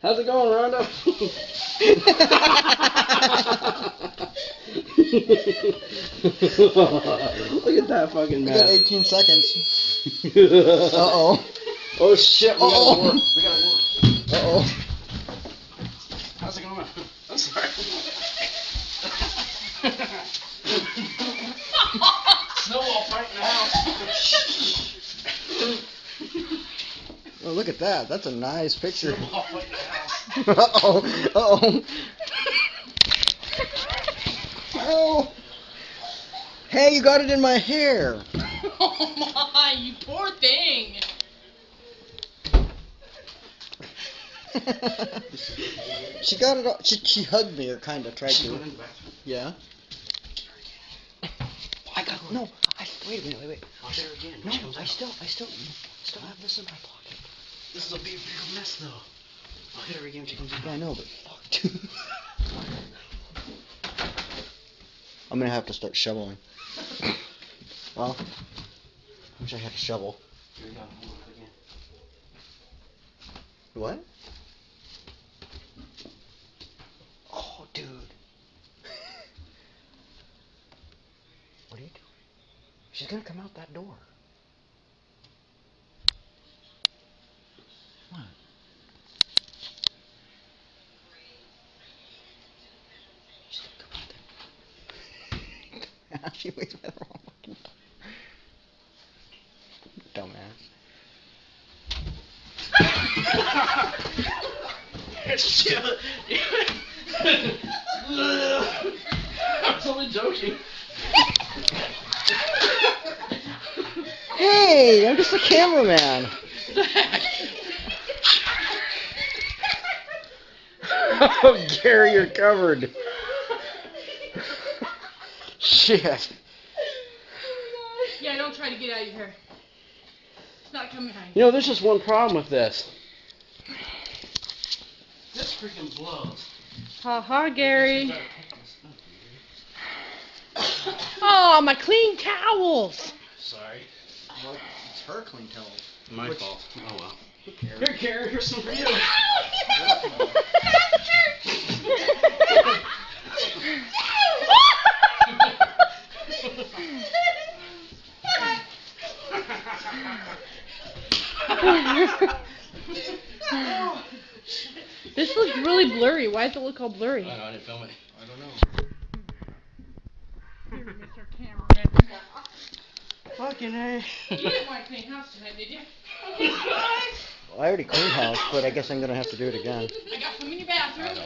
How's it going, Rhonda? Look at that fucking We mess. got 18 seconds. Uh-oh. Oh shit, we gotta work. We gotta work. Uh-oh. How's it going? I'm sorry. Snowball fight in the house. Oh, look at that. That's a nice picture. Snowball fight in the house. Uh-oh. Uh-oh. Oh. Hey, you got it in my hair. Oh my, you poor thing. She got it all. She hugged me or kind of tried She to. went in the bathroom. Yeah. I got no. Wait a minute. Wait. I'll hit her again. No, She comes I out. still have this in my pocket. This is a big mess, though. I'll hit her again when she comes out. Yeah, I know, but fuck. I'm gonna have to start shoveling. Well, I wish I had a shovel. Here we go. Hold it again. What? Oh, dude. What are you doing? She's gonna come out that door. What? She's gonna come out that. She waits by the wrong fucking door. Dumbass. Shit. I was only joking. Hey, I'm just a cameraman. Oh, Gary, you're covered. Shit. Yeah, don't try to get out of here. It's not coming behind. You know, there's just one problem with this. This freaking blows. Ha Gary. Oh, my clean towels. Sorry. Well, it's her clean towel. My fault. Oh well. Who cares? Here, Karen, here's some for you. This looks really blurry. Why does it look all blurry? I know, I didn't film it. I don't know. Here, Mr. Cameraman. Fucking A. You didn't want to clean house tonight, did you? Well, I already cleaned house, but I guess I'm gonna have to do it again. I got some in your bathroom.